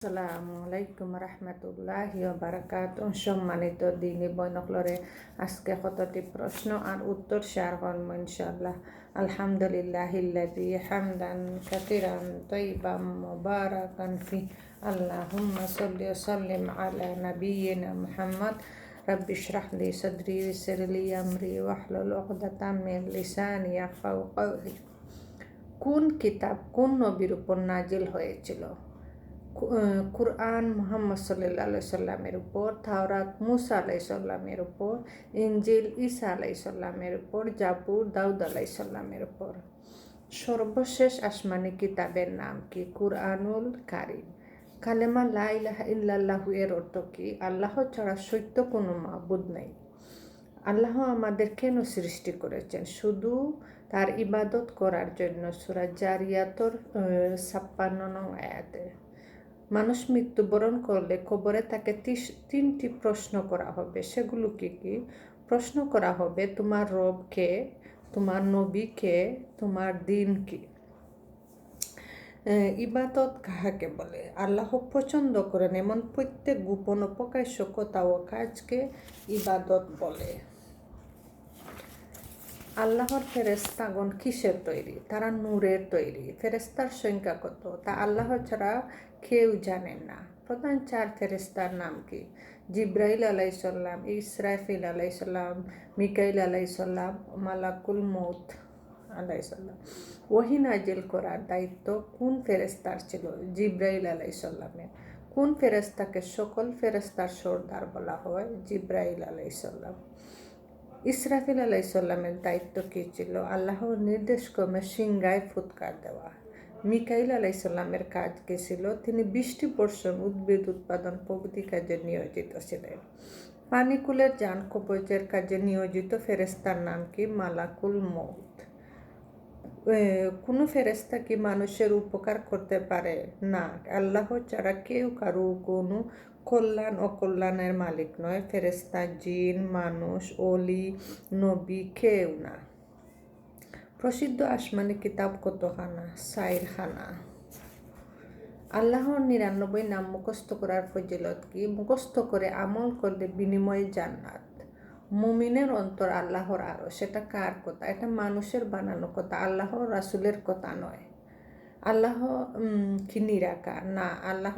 আসসালামু আলাইকুম রহমতুল্লাহি ওয়া বারাকাতুহু। সম্মানিত দিনী বৈনকলরে আজকে কতটি প্রশ্ন আর উত্তর শেয়ার করব ইনশাআল্লাহ। আলহামদুলিল্লাহিল্লাযী হামদান কাসীরান তাইয়িবান মুবারাকান ফি। আল্লাহুম্মা সাল্লি ওয়া সাল্লিম আলা নাবিয়িনা মুহাম্মদ। রাব্বি ইশরাহ লি সাদরি ওয়াইসির লি আমরি ওয়াহলুল উকদাতাম মিন লিসানি ইয়াফকাহু কওলি। কোন কিতাব কোন নবীর উপর নাজিল হয়েছিল? কুরআন মুহাম্মদ সাল্লাল্লাহু আলাইহি সাল্লামের উপর, তাওরাত মুসা আলাইহিস সালামের উপর, ইনজিল ঈসা আলাইহিস সালামের উপর, জাবুর দাউদ আলাইহিস সালামের উপর। সর্বশেষ আসমানি কিতাবের নাম কি? কুরআনুল কারীম। কালেমা লা ইলাহা ইল্লাল্লাহু এর অর্থ কি? আল্লাহ ছাড়া সত্য কোনো মাবুদ নেই। আল্লাহ আমাদের কেন সৃষ্টি করেছেন? শুধু তার ইবাদত করার জন্য। সূরা জারিয়াতর ৫৬ নং আয়াতে। মানুষ মৃত্যুবরণ করলে কবরে তাকে ৩টি প্রশ্ন করা হবে। সেগুলো কি কি? প্রশ্ন করা হবে তোমার রব কে, তোমার নবী কে, তোমার দিন কি। ইবাদত কাহাকে বলে? আল্লাহ পছন্দ করেন এমন প্রত্যেক গোপন ও প্রকাশ্য কথা ও কাজকে ইবাদত বলে। আল্লাহর ফেরেশতাগণ কিসের তৈরি? তারা নূরের তৈরি। ফেরেশতার সংখ্যা কত? তা আল্লাহ ছাড়া কেউ জানেন না। প্রধান 4 ফেরেশতার নাম কি? জিব্রাইল আলাইহিস সালাম, ইসরাফিল আলাইহিস সালাম, মিকাইল আলাইহিস সালাম, মালাকুল মউত আলাইহিস সালাম। ওহী নাজিল করার দায়িত্ব কোন ফেরেশতার ছিল? জিব্রাইল আলাইহিস সালামের। কোন ফেরেশতাকে সকল ফেরেশতার সর্দার বলা হয়? জিব্রাইল আলাইহিস সালাম। ইসরাফিল আলাইহিস সালামের দায়িত্ব কী ছিল? আল্লাহর নির্দেশক্রমে সিংহায় ফুৎকার দেওয়া। মিকাইল আলাইহিস সালামের কাজ কী ছিল? তিনি বৃষ্টি বর্ষণ, উদ্ভিদ উৎপাদন প্রভৃতি কাজে নিয়োজিত ছিলেন। পানিকুলের যান কবজের কাজে নিয়োজিত ফেরেশতার নাম কি? মালাকুল মউত। কোনো ফেরেশতা কি মানুষের উপকার করতে পারে? না, আল্লাহ ছাড়া কেউ কারো কোনো কল্যাণ অকল্যাণের মালিক নয়। ফেরেশতা, জিন, মানুষ, অলি, নবী কেউ না। প্রসিদ্ধ আসমানি কিতাব কতখানা? 4 খানা। আল্লাহর 99 নাম মুখস্থ করার ফজিলত কি? মুখস্থ করে আমল করলে বিনিময়ে জান্নাত। মুমিনের অন্তর আল্লাহর আরশ। সেটা কার কথা? এটা মানুষের বানানো কথা, আল্লাহর রাসূলের কথা নয়। আল্লাহ কি নিরাকার? না, আল্লাহ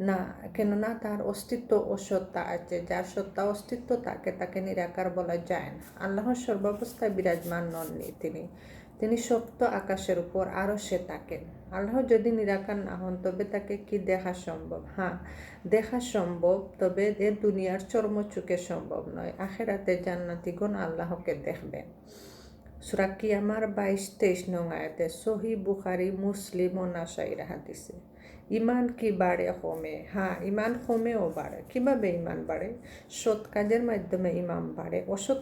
না, কেননা তার অস্তিত্ব ও সত্তা আছে। যার সত্তা অস্তিত্ব তাকে নিরাকার বলা যায় না। আল্লাহ সর্বাবস্থায় বিরাজমান নননি। তিনি সপ্ত আকাশের উপর আরশে থাকেন। আল্লাহ যদি নিরাকার না হন তবে তাকে কি দেখা সম্ভব? হ্যাঁ, দেখা সম্ভব, তবে এ দুনিয়ার চর্মচোখে সম্ভব নয়। আখিরাতে জান্নাতীগণ আল্লাহকে দেখবেন। সূরা কিয়ামার 22-23 নং আয়াতে। সহিহ বুখারী, মুসলিম ও নাসাঈর হাদিসে। ইমান কি বাড়ে কমে? হ্যাঁ, ইমান কমে ও বাড়ে। কিভাবে ইমান বাড়ে? সৎ কাজের মাধ্যমে ইমান বাড়ে, অসৎ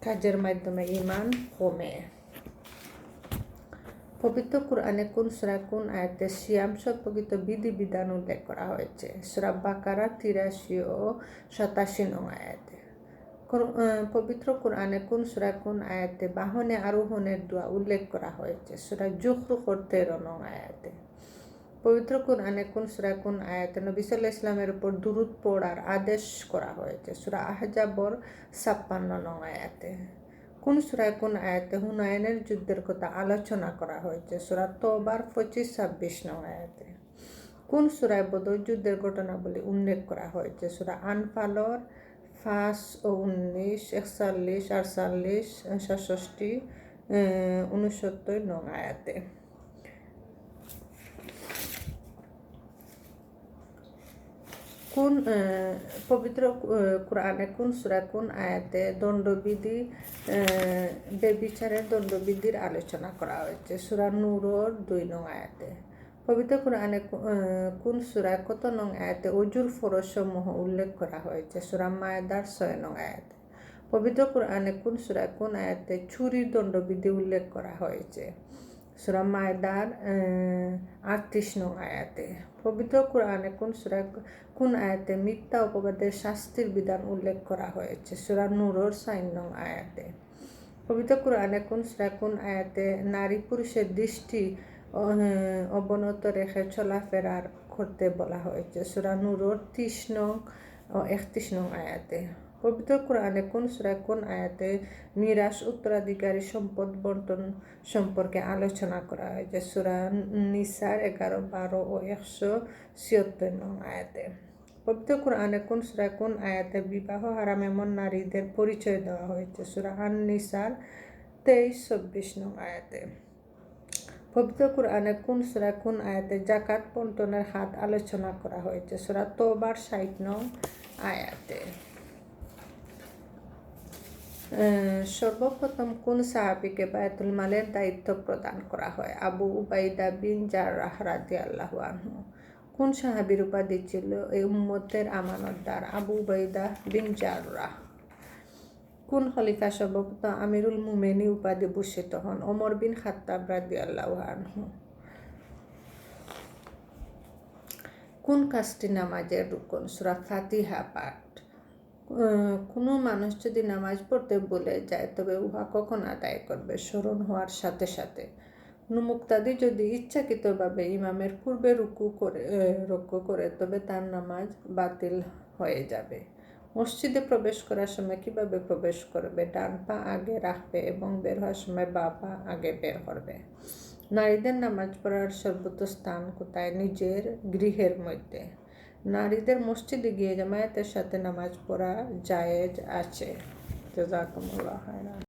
কাজের মাধ্যমে ইমান কমে। পবিত্র কুরআনে কোন সূরা কোন আয়াতে সিয়াম সম্পর্কিত বিধিবিধান উল্লেখ করা হয়েছে? সূরা বাকারা 83 ও 87 নং আয়াতে। পবিত্র কুরআনে কোন সূরা কোন আয়াতে বাহনে আরোহণের দোয়া উল্লেখ করা হয়েছে? সূরা যুখরুফের 13 নং আয়াতে। পবিত্র কুরআনে কোন সূরা কোন আয়াতে নবী সাল্লাল্লাহু আলাইহি ওয়াসাল্লামের উপর দুরূদ পড়ার আদেশ করা হয়েছে? সূরা আহজাবর 56 নং আয়াতে। কোন সূরায় কোন আয়াতে হুনাইনের যুদ্ধের কথা আলোচনা করা হয়েছে? সূরা তওবার 25-26 নং আয়াতে। কোন সূরায় বদর যুদ্ধের ঘটনাবলী উল্লেখ করা হয়েছে? সূরা আনফালর 5 ও 19, 41, 48, 66, 69 নং আয়াতে। কোন পবিত্র কুরআনে কোন সূরা কোন আয়াতে দণ্ডবিধি, ব্যভিচারের দণ্ডবিধির আলোচনা করা হয়েছে? সূরা নূরের 2 নং আয়াতে। পবিত্র কুরআনে কোন সূরায় কত নং আয়াতে ওযুর ফরজসমূহ উল্লেখ করা হয়েছে? সূরা মায়েদার 6 নং আয়াতে। পবিত্র কুরআনে কোন সূরায় কোন আয়াতে চুরির দণ্ডবিধি উল্লেখ করা হয়েছে? সূরা মায়েদার 38 নং আয়াতে। পবিত্র কুরআনে কোন সূরায় কোন আয়াতে মিথ্যা অপবাদের শাস্তির বিধান উল্লেখ করা হয়েছে? সূরা নূরের 4 নং আয়াতে। পবিত্র কুরআনে কোন সূরায় কোন আয়াতে নারী পুরুষের দৃষ্টি অবনত রেখে চলাফেরার করতে বলা হয়েছে। সূরা নূরের 30 নং ও 31 নং আয়াতে। পবিত্র কোরআনে কোন সূরায় কোন আয়াতে মিরাস উত্তরাধিকারী সম্পদ বন্টন সম্পর্কে আলোচনা করা হয়েছে? সূরা নিসার 11, 12 ও 176 নং আয়াতে। পবিত্র কোরআনে কোন সূরায় কোন আয়াতে বিবাহ হারাম এমন নারীদের পরিচয় দেওয়া হয়েছে? সূরা আন-নিসার 23, 24 নং আয়াতে। পবিত্র কোরআনে কোন সূরায় কোন আয়াতে যাকাত বন্টনের হাত আলোচনা করা হয়েছে? সূরা তওবার 60 নং আয়াতে। সর্বপ্রথম কোন সাহাবীকে বায়তুল মালের দায়িত্ব প্রদান করা হয়? আবু উবাইদা বিন জাররাহ রাদিয়াল্লাহু আনহু। কোন সাহাবীর উপাধি ছিল এই উম্মতের আমানতদার? আবু উবাইদা বিন জাররাহ। কোন খলিফা সর্বপ্রথম আমিরুল মুমিনিন উপাধি ভূষিত হন? ওমর বিন খাত্তাব রাদিয়াল্লাহু আনহু। কোন কাজটি নামাজের রুকন? সূরা ফাতিহা পাঠ। কোনো মানুষ যদি নামাজ পড়তে ভুলে যায় তবে উহা কখন আদায় করবে? স্মরণ হওয়ার সাথে সাথে। কোনো মুক্তাদি যদি ইচ্ছাকৃতভাবে ইমামের পূর্বে রুকু করে তবে তার নামাজ বাতিল হয়ে যাবে। মসজিদে প্রবেশ করার সময় কিভাবে প্রবেশ করবে? ডান পা আগে রাখবে এবং বের হওয়ার সময় বাঁ পা আগে বের করবে। নারীদের নামাজ পড়ার সর্বোচ্চ স্থান কোথায়? নিজের গৃহের মধ্যে। নারীদের মসজিদে গিয়ে জামায়াতের সাথে নামাজ পড়া জায়েজ আছে। জাযাকুমুল্লাহ খায়রান।